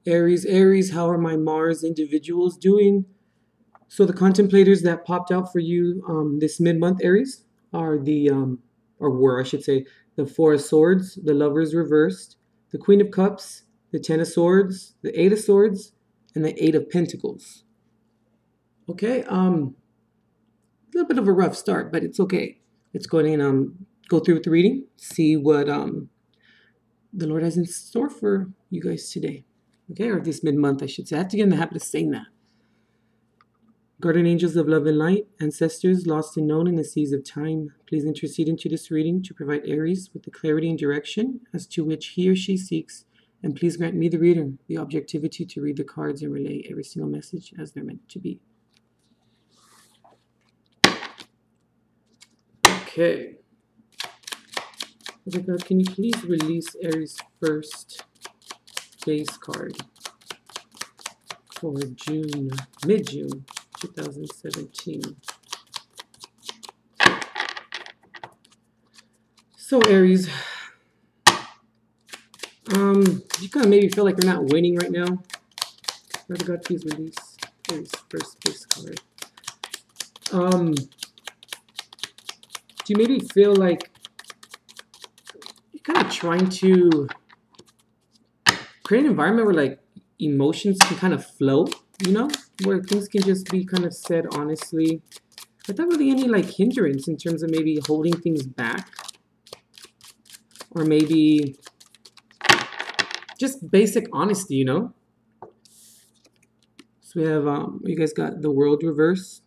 Aries, how are my Mars individuals doing? So the contemplators that popped out for you this mid-month, Aries, are or were, I should say, the Four of Swords, the Lovers reversed, the Queen of Cups, the Ten of Swords, the Eight of Swords, and the Eight of Pentacles. Okay, a little bit of a rough start, but it's okay. Let's go ahead and go through with the reading, see what the Lord has in store for you guys today. Okay, or this mid-month, I should say. I have to get in the habit of saying that. Guardian angels of love and light, ancestors lost and known in the seas of time, please intercede into this reading to provide Aries with the clarity and direction as to which he or she seeks, and please grant me, the reader, the objectivity to read the cards and relay every single message as they're meant to be. Okay. Okay, God, can you please release Aries' first base card for June, mid-June 2017. So Aries, you kind of maybe feel like you're not winning right now. Father God, please release Aries' first base card. Do you maybe feel like you're kind of trying to create an environment where like emotions can kind of flow, you know, where things can just be kind of said honestly, without really any like hindrance in terms of maybe holding things back, or maybe just basic honesty, you know? So we have, you guys got the World reverse.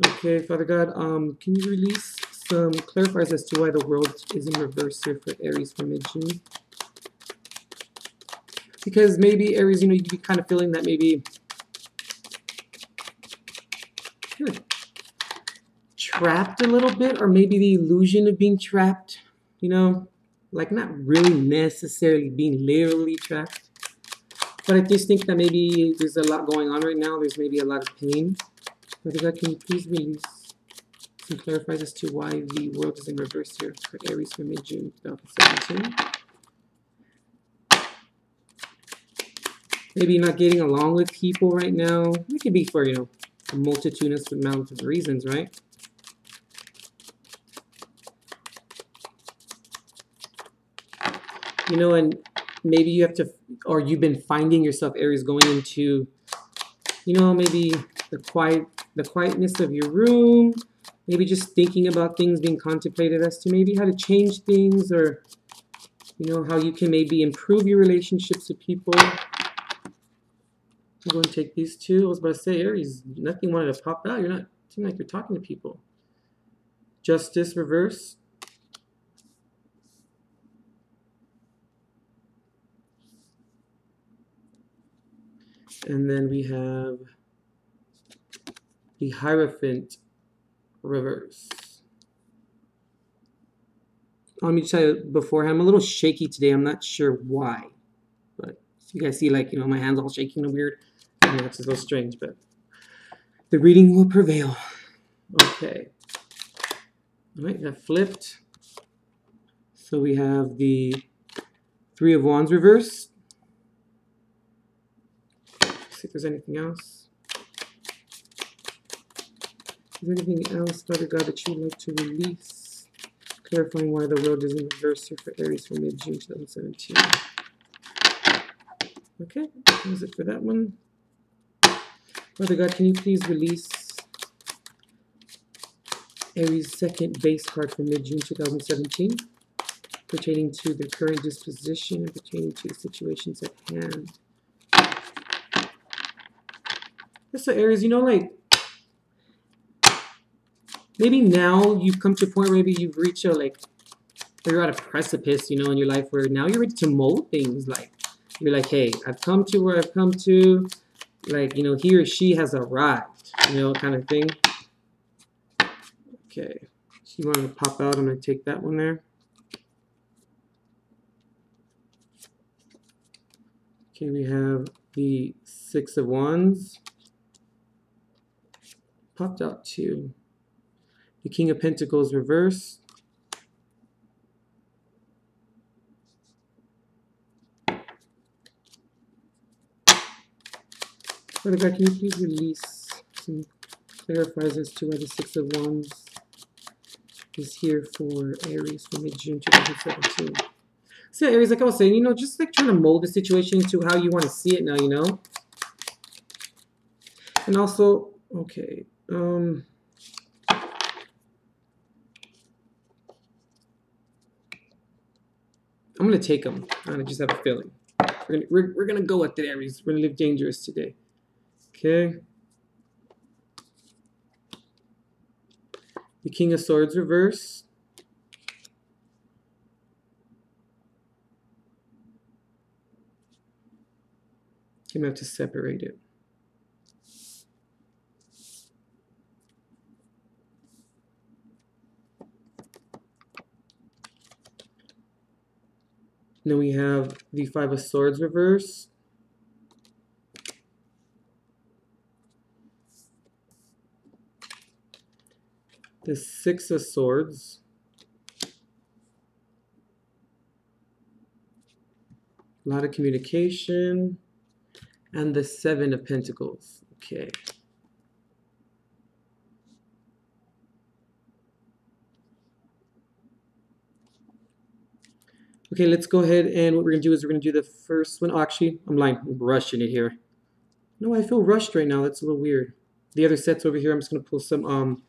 Okay, Father God, can you release some clarifiers as to why the World is in reverse here for Aries for mid-June? Because maybe Aries, you know, you'd be kind of feeling that maybe you're trapped a little bit, or maybe the illusion of being trapped, you know, like not really necessarily being literally trapped. But I just think that maybe there's a lot going on right now. There's maybe a lot of pain. Father God, can you please release some clarifiers as to why the World is in reverse here for Aries for mid-June 2017? Maybe you're not getting along with people right now. It could be for, you know, a multitudinous amount of reasons, right? You know, and maybe you have to, or you've been finding yourself, Aries, going into, you know, maybe the quietness of your room, maybe just thinking about things, being contemplated as to maybe how to change things, or, you know, how you can maybe improve your relationships with people. I'm going to take these two. I was about to say, Aries, nothing wanted to pop out. You're not, it seems like you're talking to people. Justice reverse. And then we have the Hierophant reverse. Let me tell you beforehand, I'm a little shaky today. I'm not sure why. But you guys see, like, you know, my hands all shaking and weird. I know it's a little strange, but the reading will prevail. Okay. All right, that flipped. So we have the Three of Wands reverse. See if there's anything else. Is there anything else, Father God, that you'd like to release? Clarifying why the World is in reverse here for Aries for mid-June 2017. Okay, that was it for that one. Father God, can you please release Aries' second base card for mid-June 2017, pertaining to the current disposition and pertaining to the situations at hand? So Aries, you know, like, maybe now you've come to a point where maybe you've reached a, like, or you're at a precipice, you know, in your life where now you're ready to mold things. Like, you're like, hey, I've come to where I've come to. Like, you know, he or she has arrived, you know, kind of thing. Okay. So you want to pop out, I'm going to take that one there. Okay, we have the Six of Wands. Popped out too. The King of Pentacles reversed. Father God, can you please release some clarifies as to why the Six of Wands is here for Aries for mid-June 2017. So Aries, like I was saying, you know, just like trying to mold the situation into how you want to see it now, you know? And also, okay, I'm going to take them. I just have a feeling. We're gonna go with it, Aries. We're going to live dangerous today. Okay. The King of Swords reverse. You might have to separate it. Then we have the Five of Swords reverse. The Six of Swords. A lot of communication. And the Seven of Pentacles. Okay. Okay, let's go ahead and what we're going to do is we're going to do the first one. Oh, actually, I'm lying. I'm rushing it here. No, I feel rushed right now. That's a little weird. The other sets over here, I'm just going to pull some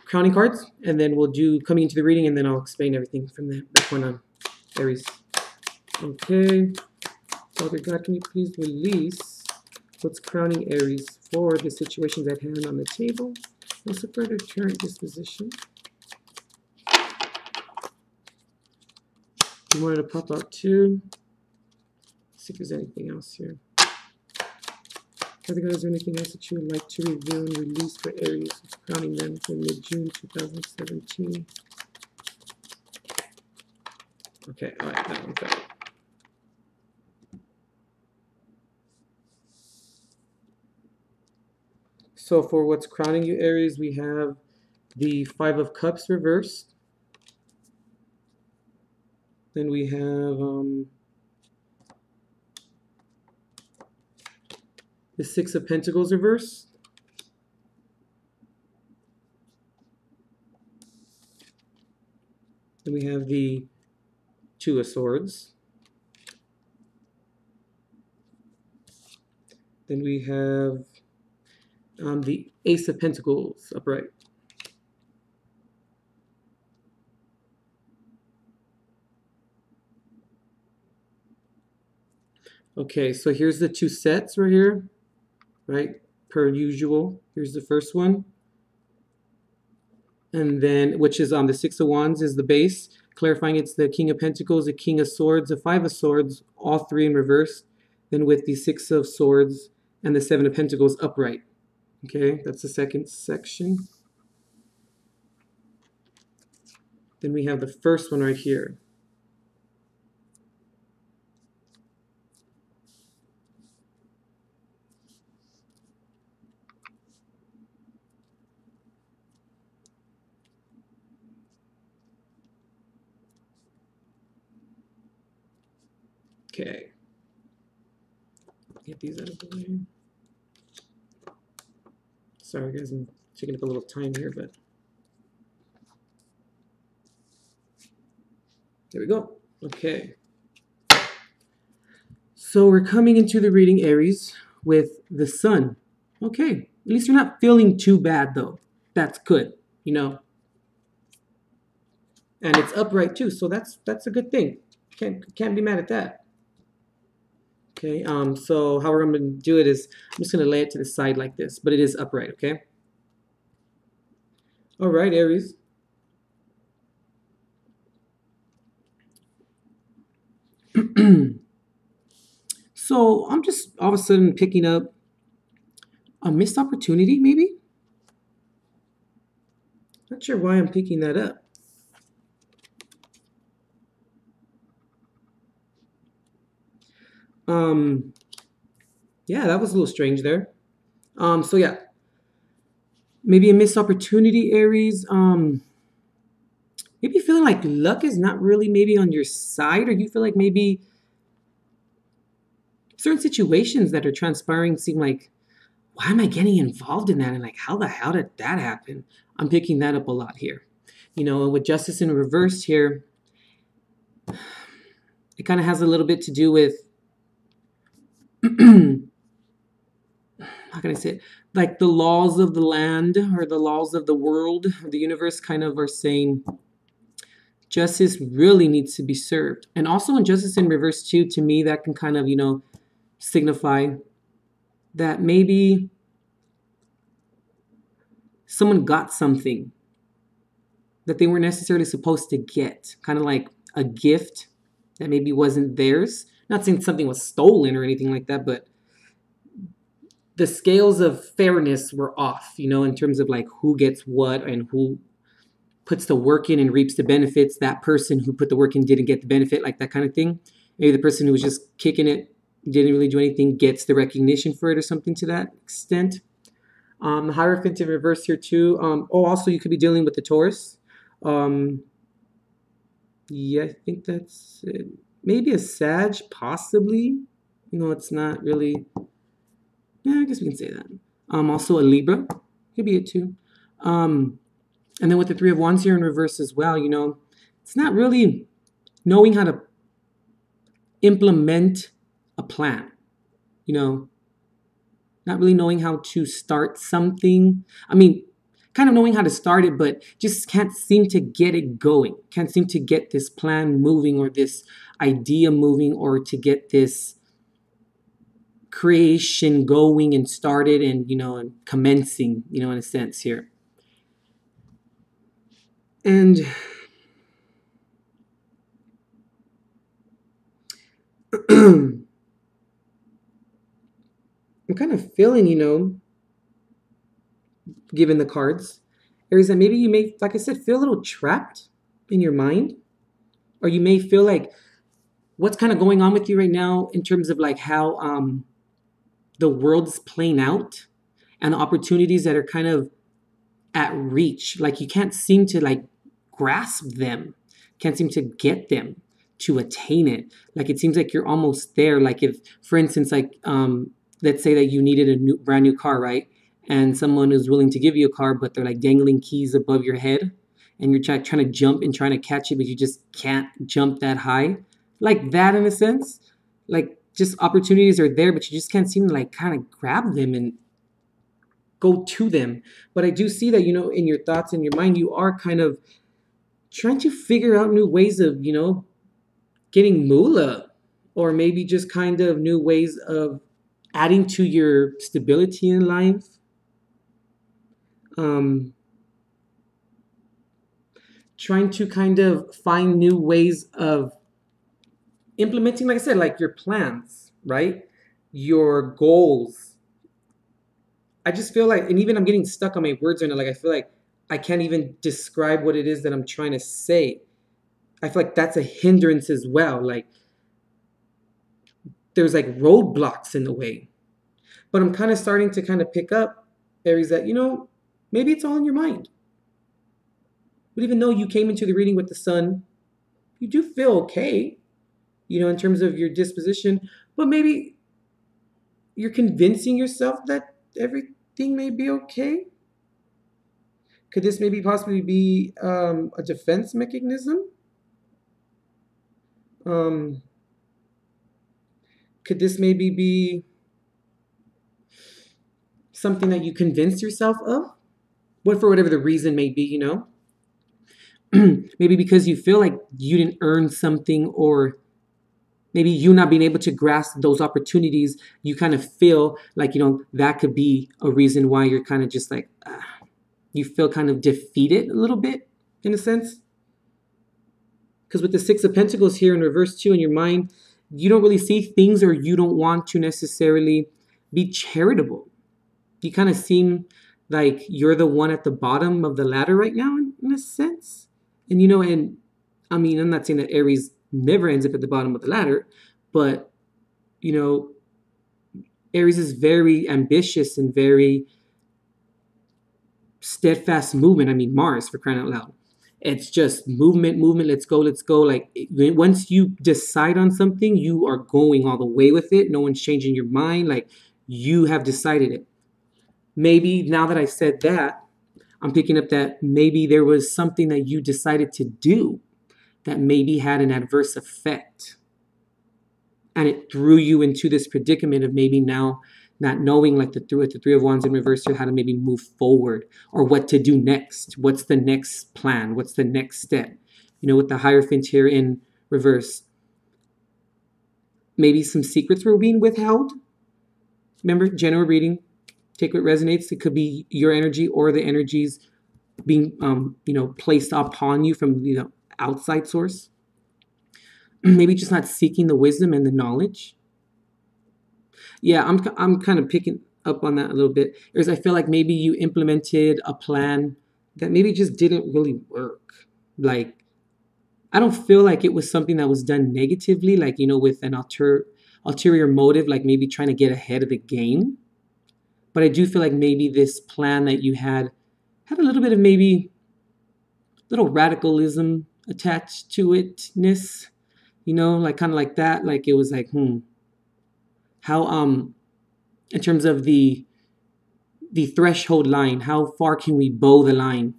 crowning cards, and then we'll do coming into the reading, and then I'll explain everything from that point on. Aries. Okay. Father God, can you please release what's crowning Aries for the situations at hand on the table? Also for their current disposition. You wanted to pop out too. Let's see if there's anything else here. Father God, is there anything else that you would like to reveal and release for Aries? It's crowning them for mid-June 2017. Okay, all right, that one's out. So for what's crowning you, Aries, we have the Five of Cups reversed. Then we have the Six of Pentacles reversed. Then we have the Two of Swords. Then we have the Ace of Pentacles upright. Okay, so here's the two sets right here, right? Per usual. Here's the first one. And then, which is on the Six of Wands is the base. Clarifying it's the King of Pentacles, the King of Swords, the Five of Swords, all three in reverse. Then with the Six of Swords and the Seven of Pentacles upright. Okay, that's the second section. Then we have the first one right here. Okay. Get these out of the way. Sorry guys, I'm taking up a little time here, but there we go. Okay. So we're coming into the reading, Aries, with the Sun. Okay. At least you're not feeling too bad, though. That's good, you know. And it's upright, too, so that's a good thing. Can't be mad at that. Okay, so how we're going to do it is I'm just going to lay it to the side like this, but it is upright, okay? All right, Aries. So I'm just all of a sudden picking up a missed opportunity, maybe? Not sure why I'm picking that up. Yeah, that was a little strange there. So yeah, maybe a missed opportunity, Aries. Maybe feeling like luck is not really maybe on your side, or you feel like maybe certain situations that are transpiring seem like, why am I getting involved in that? And like, how the hell did that happen? I'm picking that up a lot here. You know, with justice in reverse here, it kind of has a little bit to do with, how can I say it? Like the laws of the land or the laws of the world or the universe kind of are saying justice really needs to be served. And also in justice in reverse too, to me, that can kind of, you know, signify that maybe someone got something that they weren't necessarily supposed to get, kind of like a gift that maybe wasn't theirs. Not saying something was stolen or anything like that, but the scales of fairness were off, you know, in terms of like who gets what and who puts the work in and reaps the benefits. That person who put the work in didn't get the benefit, like that kind of thing. Maybe the person who was just kicking it, didn't really do anything, gets the recognition for it or something to that extent. Hierophant in reverse here too. Also you could be dealing with the Taurus. Yeah, I think that's it. Maybe a Sag, possibly. You know, it's not really. Yeah, I guess we can say that. Also a Libra, could be it too. And then with the Three of Wands here in reverse as well, you know, it's not really knowing how to implement a plan. You know, not really knowing how to start something. I mean, kind of knowing how to start it, but just can't seem to get it going. Can't seem to get this plan moving or this idea moving or to get this creation going and started and, you know, and commencing, you know, in a sense here. And I'm kind of feeling, you know, given the cards, Aries, that maybe you may, like I said, feel a little trapped in your mind, or you may feel like what's kind of going on with you right now in terms of like how the world's playing out and the opportunities that are kind of at reach. Like you can't seem to like grasp them, can't seem to get them, to attain it. Like it seems like you're almost there. Like if, for instance, like let's say that you needed a brand new car, right? And someone is willing to give you a car, but they're like dangling keys above your head, and you're trying to jump and trying to catch it, but you just can't jump that high. Like that in a sense. Like just opportunities are there, but you just can't seem to like kind of grab them and go to them. But I do see that, you know, in your thoughts and your mind, you are kind of trying to figure out new ways of, you know, getting moolah, or maybe just kind of new ways of adding to your stability in life. Trying to kind of find new ways of implementing, like I said, like your plans, right? Your goals. I just feel like, and even I'm getting stuck on my words right now. Like I feel like I can't even describe what it is that I'm trying to say. I feel like that's a hindrance as well. Like there's like roadblocks in the way. But I'm kind of starting to kind of pick up, Aries, that, you know, maybe it's all in your mind. But even though you came into the reading with the sun, you do feel okay, you know, in terms of your disposition. But maybe you're convincing yourself that everything may be okay. Could this maybe possibly be a defense mechanism? Could this maybe be something that you convince yourself of? What, for whatever the reason may be, you know? Maybe because you feel like you didn't earn something, or maybe you not being able to grasp those opportunities, you kind of feel like, you know, that could be a reason why you're kind of just like, you feel kind of defeated a little bit, in a sense. Because with the Six of Pentacles here in reverse too in your mind, you don't really see things, or you don't want to necessarily be charitable. You kind of seem like you're the one at the bottom of the ladder right now, in a sense. And, you know, and I mean, I'm not saying that Aries never ends up at the bottom of the ladder, but, you know, Aries is very ambitious and very steadfast movement. I mean, Mars, for crying out loud. It's just movement, movement. Let's go, let's go. Like once you decide on something, you are going all the way with it. No one's changing your mind. Like you have decided it. Maybe now that I said that, I'm picking up that maybe there was something that you decided to do that maybe had an adverse effect. And it threw you into this predicament of maybe now not knowing, like the Three of Wands in reverse here, how to maybe move forward or what to do next. What's the next plan? What's the next step? You know, with the Hierophant here in reverse, maybe some secrets were being withheld. Remember, general reading, take what resonates. It could be your energy or the energies being, placed upon you from, outside source. Maybe just not seeking the wisdom and the knowledge. Yeah, I'm kind of picking up on that a little bit. Because I feel like maybe you implemented a plan that maybe just didn't really work. Like, I don't feel like it was something that was done negatively, like, with an ulterior motive, like maybe trying to get ahead of the game. But I do feel like maybe this plan that you had a little bit of maybe little radicalism attached to itness, like kind of like that. Like it was like, how in terms of the threshold line, how far can we bow the line?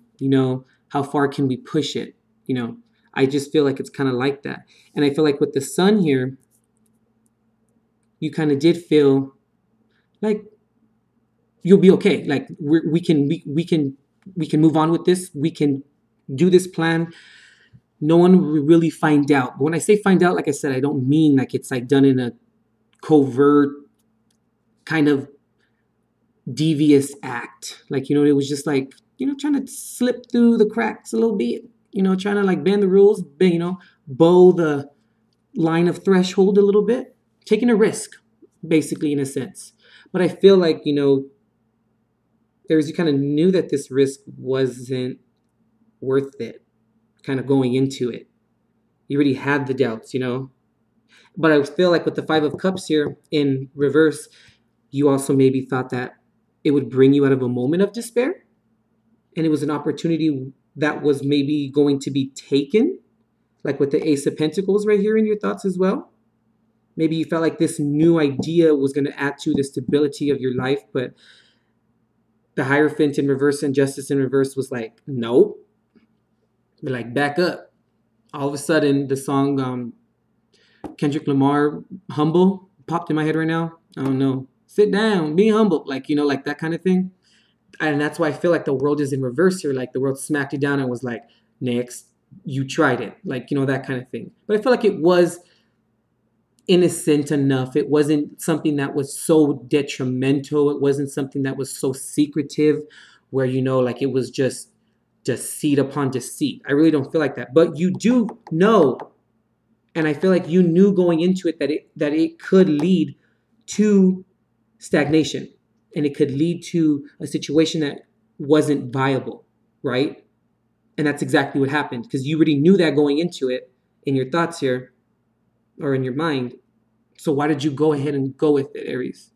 How far can we push it? I just feel like it's kind of like that. And I feel like with the sun here, you kind of did feel like you'll be okay. Like we can move on with this. We can do this plan. No one will really find out. But when I say find out, like I said, I don't mean like it's like done in a covert kind of devious act. Like, it was just like, trying to slip through the cracks a little bit, trying to like bend the rules, bow the line of threshold a little bit, taking a risk, basically, in a sense. But I feel like, Aries, you kind of knew that this risk wasn't worth it, kind of going into it. You already had the doubts, But I feel like with the Five of Cups here in reverse, you also maybe thought that it would bring you out of a moment of despair. And it was an opportunity that was maybe going to be taken, like with the Ace of Pentacles right here in your thoughts as well. Maybe you felt like this new idea was going to add to the stability of your life, but the Hierophant in reverse and Justice in reverse was like, no. But like, back up. All of a sudden, the song Kendrick Lamar, Humble, popped in my head right now. I don't know. Sit down, be humble. Like, like that kind of thing. And that's why I feel like the world is in reverse here. Like the world smacked you down and was like, next, you tried it. Like, that kind of thing. But I feel like it was innocent enough. It wasn't something that was so detrimental. It wasn't something that was so secretive where, like it was just deceit upon deceit. I really don't feel like that. But you do know, and I feel like you knew going into it that it could lead to stagnation, and it could lead to a situation that wasn't viable, right? And that's exactly what happened, because you already knew that going into it in your thoughts here, or in your mind. So why did you go ahead and go with it, Aries?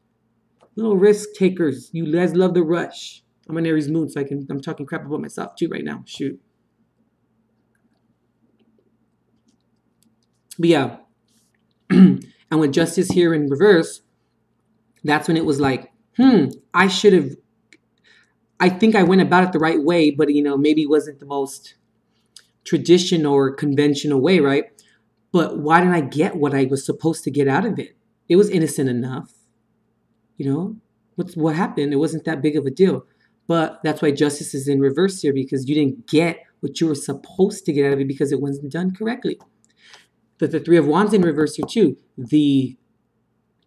Little risk takers. You guys love the rush. I'm an Aries moon, so I'm talking crap about myself too right now. Shoot. But yeah. And with Justice here in reverse, that's when it was like, I should have, I think I went about it the right way, but, maybe it wasn't the most traditional or conventional way, right? But why didn't I get what I was supposed to get out of it? It was innocent enough. What happened? It wasn't that big of a deal. But that's why Justice is in reverse here, because you didn't get what you were supposed to get out of it because it wasn't done correctly. But the Three of Wands in reverse here too. The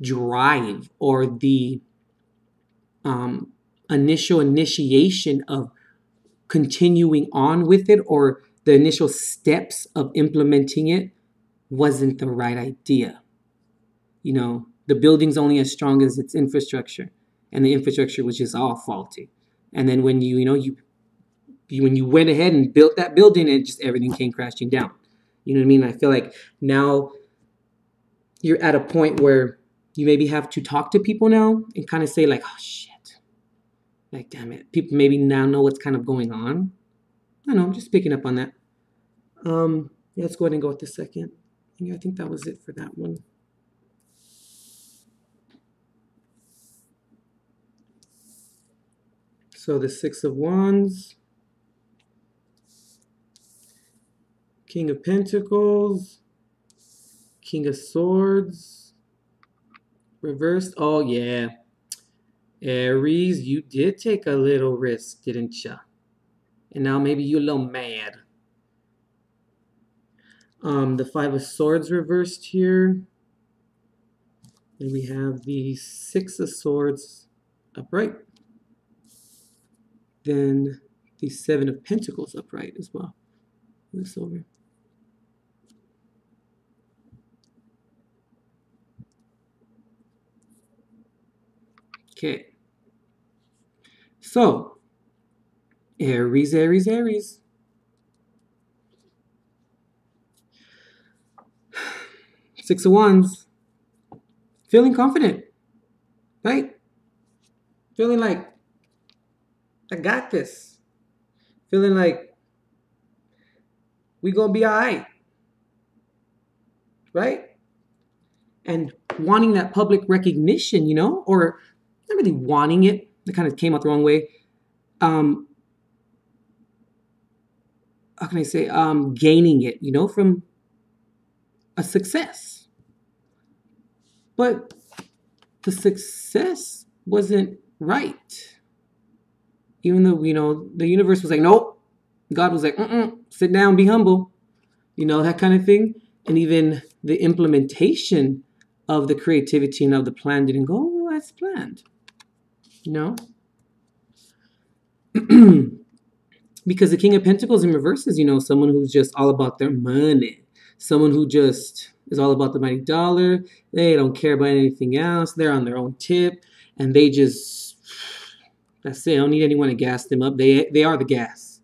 drive or the initial initiation of continuing on with it, or the initial steps of implementing it, wasn't the right idea. The building's only as strong as its infrastructure, and the infrastructure was just all faulty. And then when when you went ahead and built that building, everything came crashing down. You know what I mean? I feel like now you're at a point where you maybe have to talk to people now and kind of say like, oh shit, like damn it, people maybe now know what's kind of going on. I don't know, I'm just picking up on that. Yeah, let's go ahead and go with the second. Yeah, I think that was it for that one. So the Six of Wands, King of Pentacles, King of Swords, reversed. Oh, yeah. Aries, you did take a little risk, didn't you? And now maybe you're a little mad. The Five of Swords reversed here. And we have the Six of Swords upright. Then the Seven of Pentacles upright as well. Move this over. Okay. So, Aries, Aries, Aries. Six of Wands. Feeling confident, right? Feeling like, I got this. Feeling like we gonna be all right? And wanting that public recognition, you know, or not really wanting it. It kind of came out the wrong way. How can I say? Gaining it, you know, from a success. But the success wasn't right. Even though, you know, the universe was like, nope. God was like, sit down, be humble. You know, that kind of thing. And even the implementation of the creativity and of the plan didn't go as planned. You know? Because the King of Pentacles in reverse is, you know, someone who's just all about their money. Someone who just is all about the mighty dollar. They don't care about anything else. They're on their own tip. And they just, that's it. I don't need anyone to gas them up. They are the gas,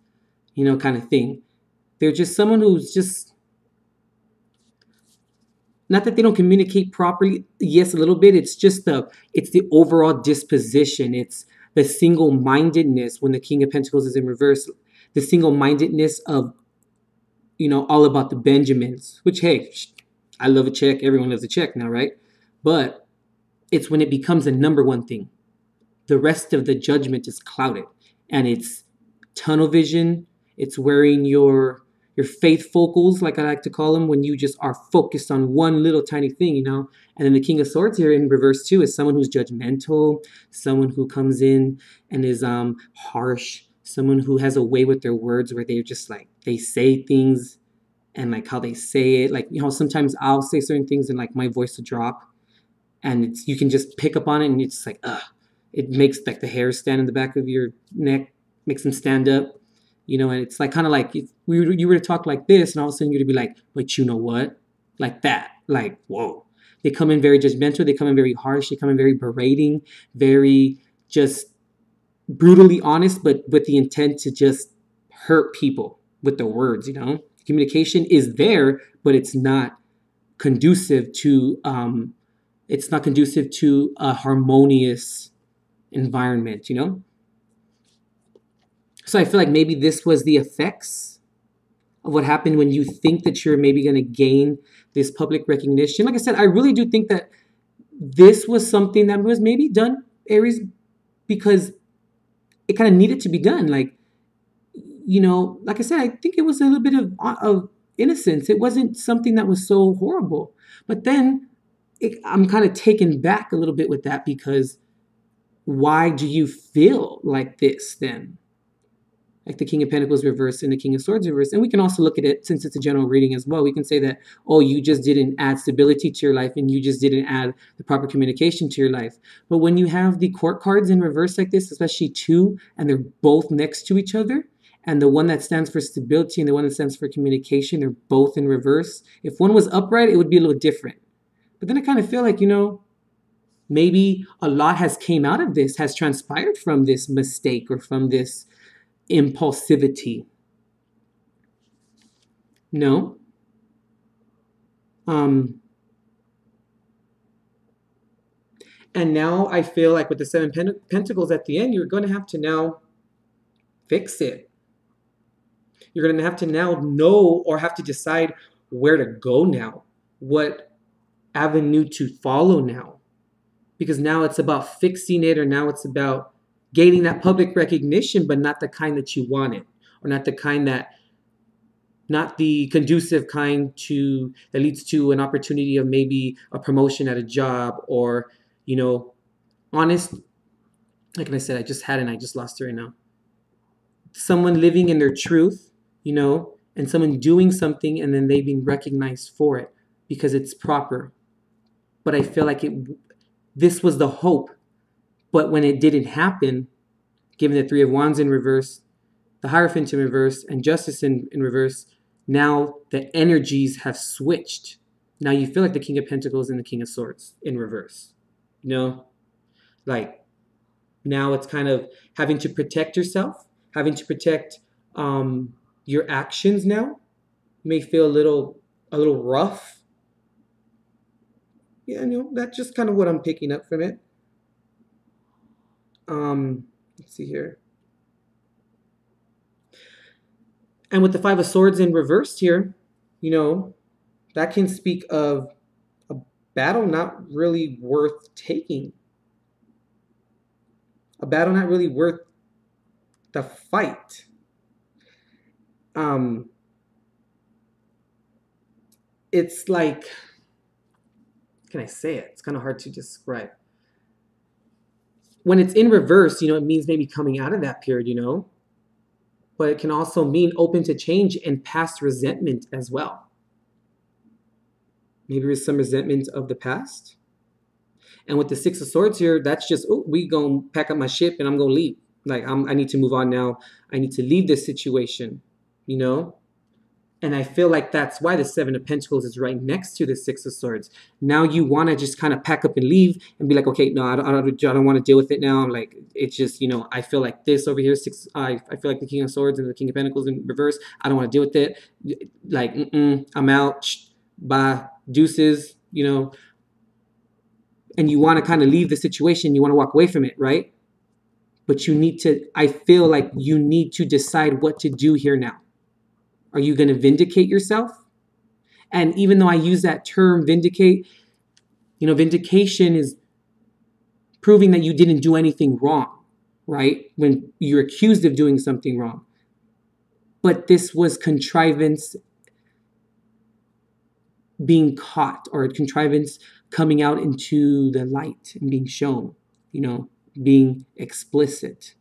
you know, kind of thing. They're just someone who's just, not that they don't communicate properly. Yes, a little bit. It's just it's the overall disposition. It's the single-mindedness when the King of Pentacles is in reverse. The single-mindedness of, you know, all about the Benjamins, which, hey, I love a check. Everyone loves a check now, right? But it's when it becomes a number one thing. The rest of the judgment is clouded. And it's tunnel vision. It's wearing your faith focals, like I like to call them, when you just are focused on one little tiny thing, you know. And then the King of Swords here in reverse too is someone who's judgmental, someone who comes in and is harsh, someone who has a way with their words where they're just like, they say things and like how they say it. Like, you know, sometimes I'll say certain things and like my voice will drop and it's, you can just pick up on it and it's like, it makes like the hairs stand in the back of your neck, makes them stand up. You know, and it's like kind of like if you were to talk like this, and all of a sudden you're to be like, but you know what? Like that. Like, whoa. They come in very judgmental. They come in very harsh. They come in very berating, very just brutally honest, but with the intent to just hurt people with their words, you know? Communication is there, but it's not conducive to a harmonious environment, you know? So I feel like maybe this was the effects of what happened when you think that you're maybe going to gain this public recognition. Like I said, I really do think that this was something that was maybe done, Aries, because it kind of needed to be done. Like, you know, like I said, I think it was a little bit of innocence. It wasn't something that was so horrible. But then I'm kind of taken back a little bit with that because why do you feel like this then? Like the King of Pentacles reversed and the King of Swords reversed. And we can also look at it, since it's a general reading as well, we can say that, oh, you just didn't add stability to your life and you just didn't add the proper communication to your life. But when you have the court cards in reverse like this, especially two, and they're both next to each other, and the one that stands for stability and the one that stands for communication are both in reverse. If one was upright, it would be a little different. But then I kind of feel like, you know, maybe a lot has came out of this, has transpired from this mistake or from this impulsivity. No. And now I feel like with the Seven Pentacles at the end, you're going to have to now fix it. You're going to have to now know or have to decide where to go now, what avenue to follow now. Because now it's about fixing it, or now it's about gaining that public recognition, but not the kind that you wanted, or not the kind that, not the conducive kind to that leads to an opportunity of maybe a promotion at a job, or, honest, like I said, I just had it and I just lost it right now. Someone living in their truth, and someone doing something and then they being recognized for it because it's proper. But I feel like this was the hope. But when it didn't happen, given the Three of Wands in reverse, the Hierophant in reverse, and Justice in reverse, now the energies have switched. Now you feel like the King of Pentacles and the King of Swords in reverse. Like now it's kind of having to protect yourself, having to protect your actions now. You may feel a little rough. Yeah, that's just kind of what I'm picking up from it. Let's see here. And with the Five of Swords in reversed here, that can speak of a battle not really worth taking. A battle not really worth the fight. It's like, can I say it? It's kind of hard to describe. When it's in reverse, it means maybe coming out of that period, but it can also mean open to change and past resentment as well. Maybe there's some resentment of the past. And with the Six of Swords here, that's just, we gonna pack up my ship and I'm gonna leave. Like, I need to move on now. I need to leave this situation, And I feel like that's why the Seven of Pentacles is right next to the Six of Swords. Now you want to just kind of pack up and leave and be like, okay, no, I don't want to deal with it now. I'm like, it's just, I feel like this over here. I feel like the King of Swords and the King of Pentacles in reverse. I don't want to deal with it. Like, I'm out. Bye. Deuces, And you want to kind of leave the situation. You want to walk away from it, right? But I feel like you need to decide what to do here now. Are you going to vindicate yourself? And even though I use that term vindicate, vindication is proving that you didn't do anything wrong, right? When you're accused of doing something wrong. But this was contrivance being caught, or contrivance coming out into the light and being shown, being explicit.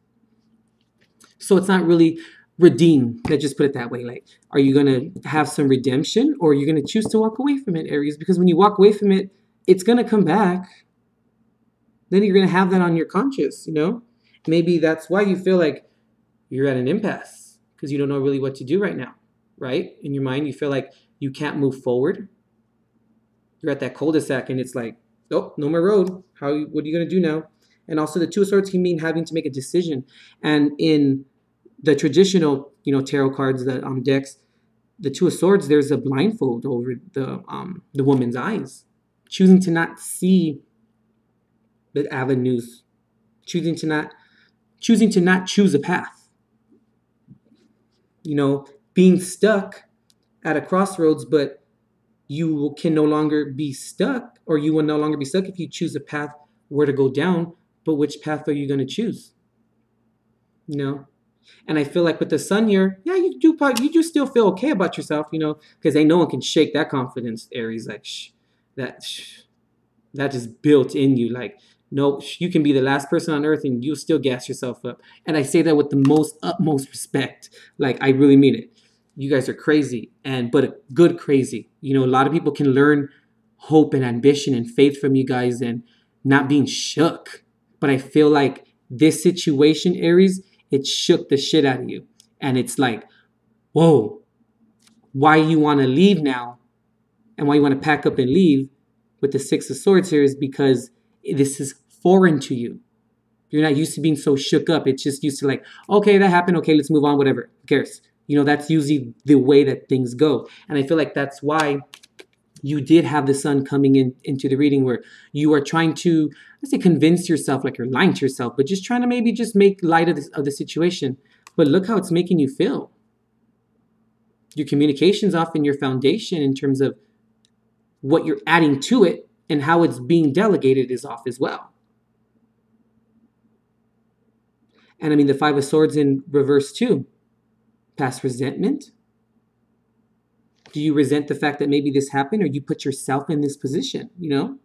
So it's not really redeem. Let's just put it that way. Like, are you going to have some redemption, or are you going to choose to walk away from it, Aries? Because when you walk away from it, it's going to come back. Then you're going to have that on your conscience, Maybe that's why you feel like you're at an impasse, because you don't know really what to do right now, right? In your mind, you feel like you can't move forward. You're at that cul-de-sac and it's like, oh, no more road. What are you going to do now? And also the Two of Swords can mean having to make a decision. And in the traditional, tarot cards, that decks, the Two of Swords, there's a blindfold over the woman's eyes, choosing to not see the avenues, choosing to not choose a path. Being stuck at a crossroads, but you can no longer be stuck, or you will no longer be stuck if you choose a path where to go down. But which path are you going to choose? And I feel like with the Sun here, yeah, you do still feel okay about yourself, because no one can shake that confidence, Aries. Like, that just built in you. Like, no, you can be the last person on earth and you'll still gas yourself up. And I say that with the utmost respect. Like, I really mean it. You guys are crazy, but a good crazy. A lot of people can learn hope and ambition and faith from you guys and not being shook. But I feel like this situation, Aries, it shook the shit out of you. And it's like, whoa, why you want to leave now and why you want to pack up and leave with the Six of Swords here is because this is foreign to you. You're not used to being so shook up. It's just used to like, okay, that happened. Okay, let's move on, whatever. Who cares? That's usually the way that things go. And I feel like that's why you did have the Sun coming into the reading, where you are trying to, let's say, convince yourself, like you're lying to yourself, but just trying to maybe just make light of the situation. But look how it's making you feel. Your communication's off, and your foundation in terms of what you're adding to it and how it's being delegated is off as well. And I mean, the Five of Swords in reverse too. Past resentment. Do you resent the fact that maybe this happened, or you put yourself in this position, you know?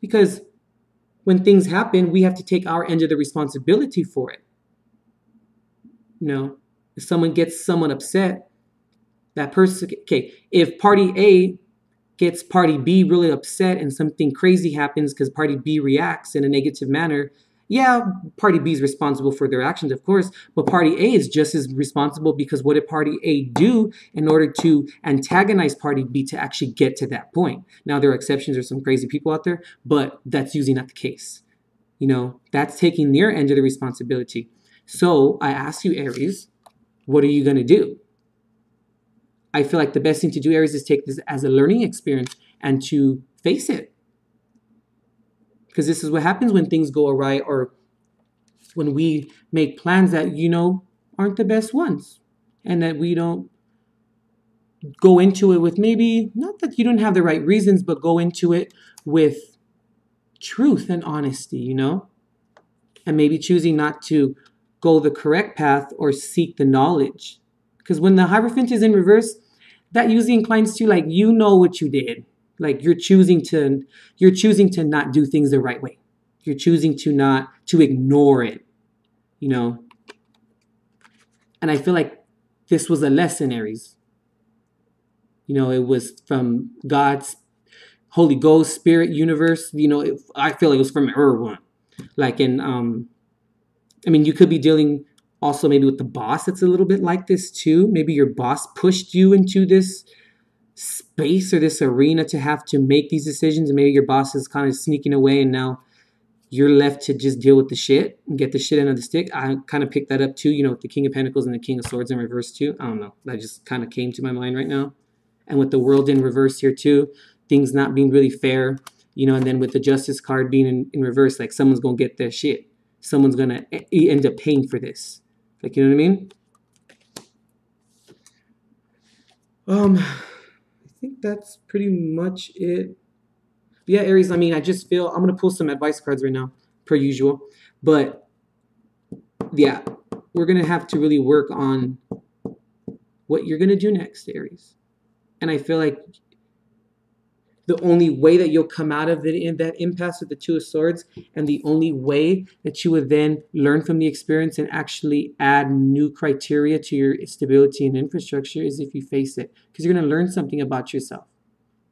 Because when things happen, we have to take our end of the responsibility for it. You know, if someone gets someone upset, that person, okay, if party A gets party B really upset and something crazy happens because party B reacts in a negative manner, yeah, party B is responsible for their actions, of course, but party A is just as responsible, because what did party A do in order to antagonize party B to actually get to that point? Now, there are exceptions, there's some crazy people out there, but that's usually not the case. You know, that's taking their end of the responsibility. So I ask you, Aries, what are you going to do? I feel like the best thing to do, Aries, is take this as a learning experience and to face it. Because this is what happens when things go awry, or when we make plans that, you know, aren't the best ones, and that we don't go into it with, maybe, not that you don't have the right reasons, but go into it with truth and honesty, you know, and maybe choosing not to go the correct path or seek the knowledge. Because when the Hierophant is in reverse, that usually inclines to, like, you know what you did. Like, you're choosing to not do things the right way. You're choosing to ignore it, you know. And I feel like this was a lesson, Aries. You know, it was from God's Holy Ghost, Spirit, Universe. You know, I feel like it was from everyone. Like, in, I mean, you could be dealing also maybe with the boss that's a little bit like this too. Maybe your boss pushed you into this space or this arena to have to make these decisions, and maybe your boss is kind of sneaking away, and now you're left to just deal with the shit and get the shit end of the stick. I kind of picked that up too, you know, with the King of Pentacles and the King of Swords in reverse too. I don't know. That just kind of came to my mind right now. And with the World in reverse here too, things not being really fair, you know, and then with the Justice card being in reverse, like someone's going to get their shit. Someone's going to end up paying for this. Like, you know what I mean? I think that's pretty much it. Yeah, Aries, I mean, I just feel I'm going to pull some advice cards right now, per usual. But, yeah, we're going to have to really work on what you're going to do next, Aries. And I feel like the only way that you'll come out of it in that impasse with the Two of Swords, and the only way that you would then learn from the experience and actually add new criteria to your stability and infrastructure, is if you face it. Because you're going to learn something about yourself.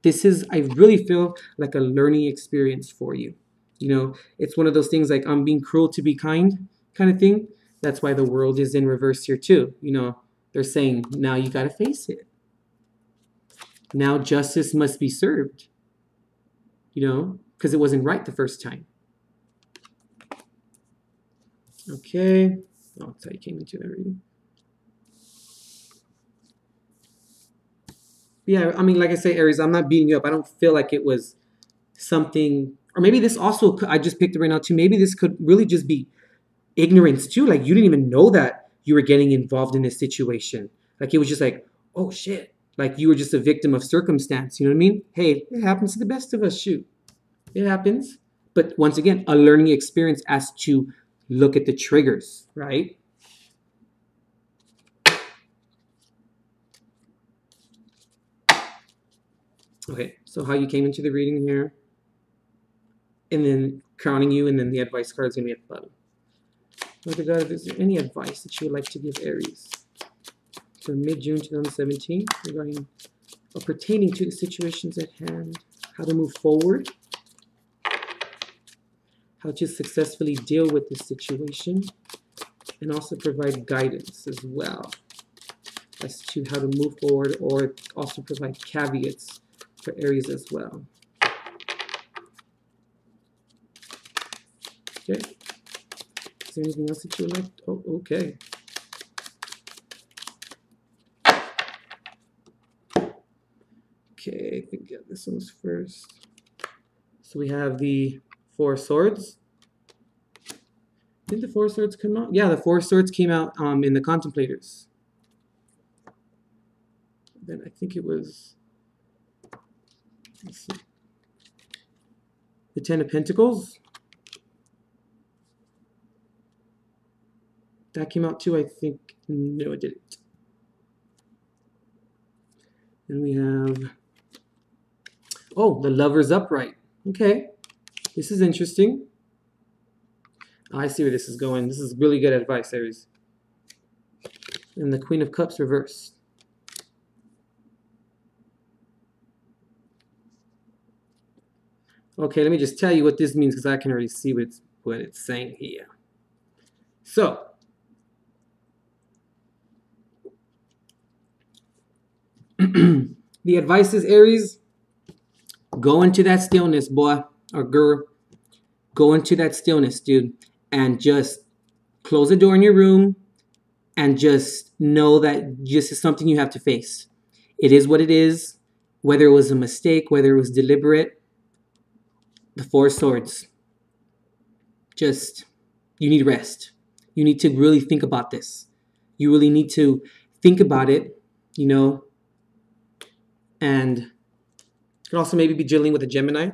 This is, I really feel like a learning experience for you. You know, it's one of those things like, I'm being cruel to be kind kind of thing. That's why the World is in reverse here too. You know, they're saying, now you got to face it. Now justice must be served, you know, because it wasn't right the first time. Okay. Oh, that's how you came into that reading. Yeah, I mean, like I say, Aries, I'm not beating you up. I don't feel like it was something, or maybe this also, I just picked it right now too. Maybe this could really just be ignorance too. Like, you didn't even know that you were getting involved in this situation. Like, it was just like, oh shit. Like, you were just a victim of circumstance. You know what I mean? Hey, it happens to the best of us. Shoot. It happens. But once again, a learning experience as to look at the triggers, right? Okay, so how you came into the reading here, and then crowning you, and then the advice card is going to be at the bottom. Mother God, is there any advice that you would like to give Aries for mid-June 2017 regarding or pertaining to the situations at hand, how to move forward, how to successfully deal with this situation, and also provide guidance as well as to how to move forward, or also provide caveats for Aries as well. Okay. Is there anything else that you would like? Oh, okay. Okay, I think, yeah, this one's first. So we have the Four of Swords. Did the Four of Swords come out? Yeah, the Four of Swords came out in the Contemplators. Then I think it was, let's see, the Ten of Pentacles. That came out too, I think. No, it didn't. And we have, oh, the Lover's upright. Okay, this is interesting. I see where this is going. This is really good advice, Aries. And the Queen of Cups reversed. Okay, let me just tell you what this means because I can already see what it's saying here. So, the advice is, Aries, go into that stillness, boy or girl. Go into that stillness, dude, and just close the door in your room and just know that this is something you have to face. It is what it is, whether it was a mistake, whether it was deliberate. The Four of Swords. Just, you need rest. You need to really think about this. You really need to think about it, you know, and you could also maybe be dealing with a Gemini.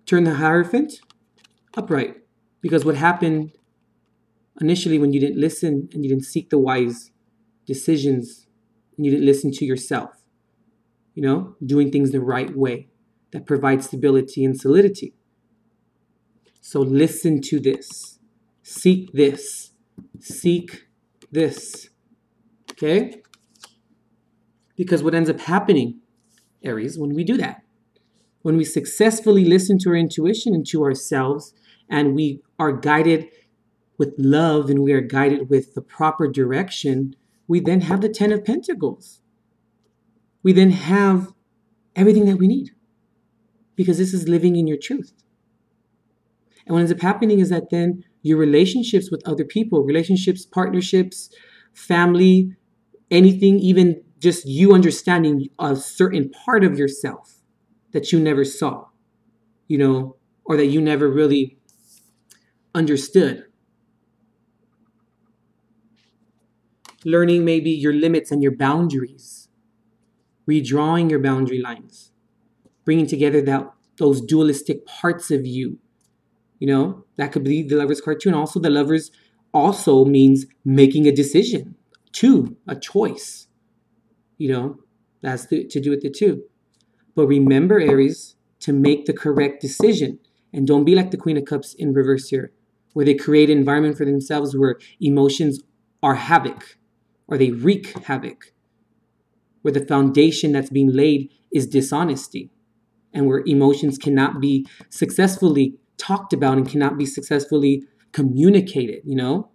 Turn the Hierophant upright, because what happened initially when you didn't listen and you didn't seek the wise decisions and you didn't listen to yourself, you know, doing things the right way that provides stability and solidity. So listen to this. Seek this. Seek this. Okay? Because what ends up happening, Aries, when we do that, when we successfully listen to our intuition and to ourselves, and we are guided with love and we are guided with the proper direction, we then have the Ten of Pentacles. We then have everything that we need, because this is living in your truth. And what ends up happening is that then your relationships with other people, relationships, partnerships, family, anything, even just you understanding a certain part of yourself that you never saw, you know, or that you never really understood. Learning maybe your limits and your boundaries, redrawing your boundary lines, bringing together those dualistic parts of you. You know, that could be the Lover's card too. And also the Lover's also means making a decision too, a choice. You know, that's to do with it too. But remember, Aries, to make the correct decision. And don't be like the Queen of Cups in reverse here, where they create an environment for themselves where emotions are havoc, or they wreak havoc, where the foundation that's being laid is dishonesty, and where emotions cannot be successfully talked about and cannot be successfully communicated, you know?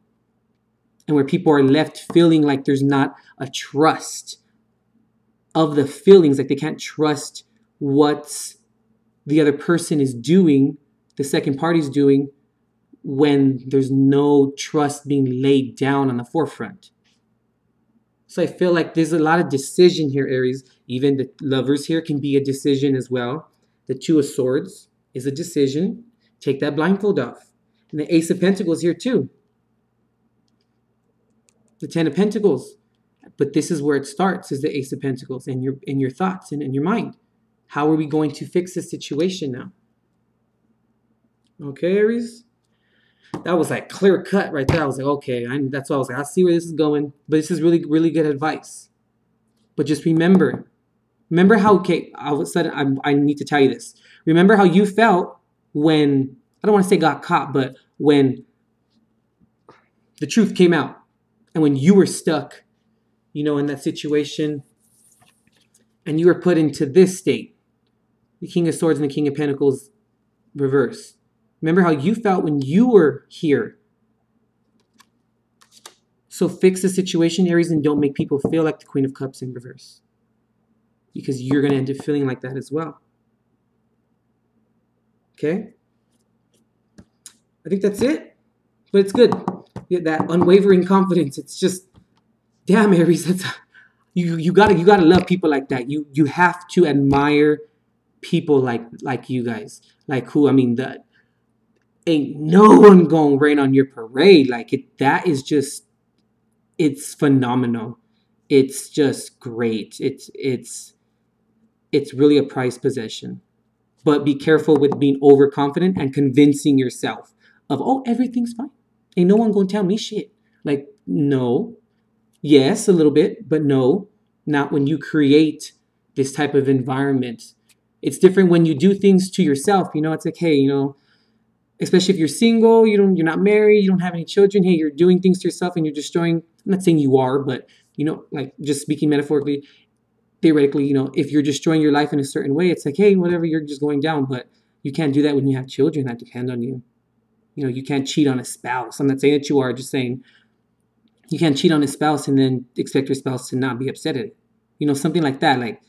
And where people are left feeling like there's not a trust of the feelings, like they can't trust what the other person is doing, the second party's doing, when there's no trust being laid down on the forefront. So I feel like there's a lot of decision here, Aries. Even the Lovers here can be a decision as well. The Two of Swords is a decision. Take that blindfold off. And the Ace of Pentacles here too. The Ten of Pentacles. But this is where it starts, is the Ace of Pentacles, in your thoughts and in your mind. How are we going to fix this situation now? Okay, Aries? That was like clear cut right there. I was like, okay, that's why I was like, I see where this is going. But this is really, really good advice. But just remember how, okay, all of a sudden I need to tell you this. Remember how you felt when, I don't want to say got caught, but when the truth came out and when you were stuck, you know, in that situation and you were put into this state, the King of Swords and the King of Pentacles reverse. Remember how you felt when you were here. So fix the situation, Aries, and don't make people feel like the Queen of Cups in reverse, because you're going to end up feeling like that as well. Okay? I think that's it. But it's good. That unwavering confidence. It's just, damn, Aries, that's, you gotta love people like that. You have to admire people like you guys. Like who, I mean, ain't no one gonna rain on your parade. Like that is just, it's phenomenal. it's just great. It's really a prized possession. But be careful with being overconfident and convincing yourself of, oh, everything's fine. Ain't no one gonna tell me shit. Like, no. Yes, a little bit, but no, not when you create this type of environment. It's different when you do things to yourself. It's like, hey, especially if you're single, you're not married, you don't have any children. Hey, you're doing things to yourself and you're destroying. I'm not saying you are, but like just speaking metaphorically, theoretically, if you're destroying your life in a certain way, it's like, hey, whatever, you're just going down. But you can't do that when you have children that depend on you. You can't cheat on a spouse. I'm not saying that you are, just saying you can't cheat on a spouse and then expect your spouse to not be upset at it. Something like that. Like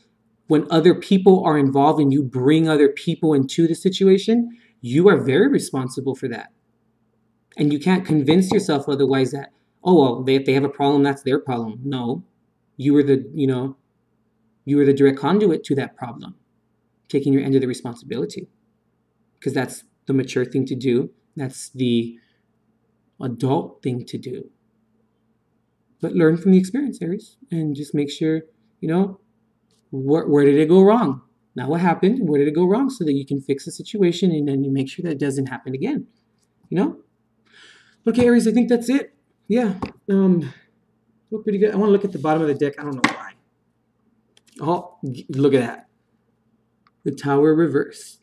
when other people are involved and you bring other people into the situation, you are very responsible for that. And you can't convince yourself otherwise that, oh, well, if they have a problem, that's their problem. No, you were the direct conduit to that problem, taking your end of the responsibility. Because that's the mature thing to do. That's the adult thing to do. But learn from the experience, Aries, and just make sure, where did it go wrong? Not what happened, where did it go wrong, so that you can fix the situation and then you make sure that it doesn't happen again. Okay, Aries, I think that's it. Yeah, look pretty good. I want to look at the bottom of the deck. I don't know why. Oh, look at that. The Tower reverse.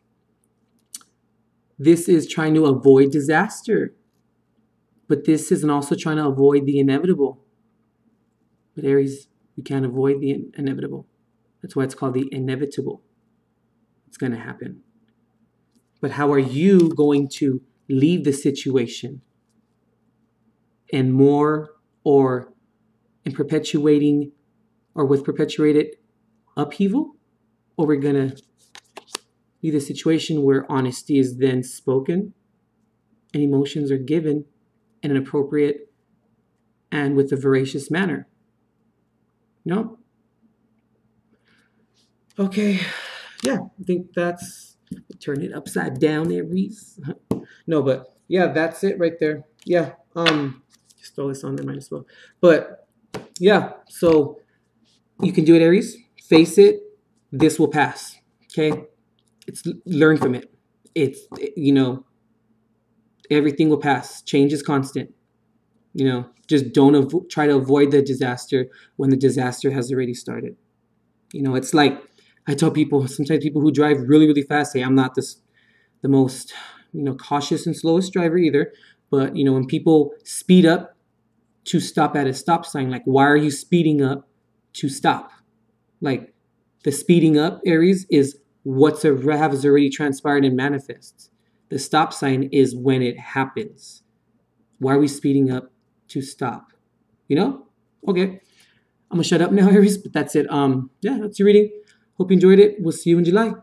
This is trying to avoid disaster, but this is also trying to avoid the inevitable. But Aries, you can't avoid the inevitable. That's why it's called the inevitable. It's going to happen. But how are you going to leave the situation in more or in perpetuating or with perpetuated upheaval? Or we're going to leave the situation where honesty is then spoken and emotions are given in an appropriate and with a veracious manner. No? Okay. Yeah, I think that's... Turn it upside down, Aries. No, but yeah, that's it right there. Yeah. Just throw this on there, might as well. But yeah, so you can do it, Aries. Face it. This will pass. Okay? Learn from it. Everything will pass. Change is constant. Just don't try to avoid the disaster when the disaster has already started. It's like I tell people, sometimes people who drive really, really fast say, I'm not the most, cautious and slowest driver either. But, when people speed up to stop at a stop sign, like, why are you speeding up to stop? Like, the speeding up, Aries, is what's has already transpired and manifests. The stop sign is when it happens. Why are we speeding up to stop? Okay. I'm gonna shut up now, Aries, but that's it. Yeah, that's your reading. Hope you enjoyed it. We'll see you in July.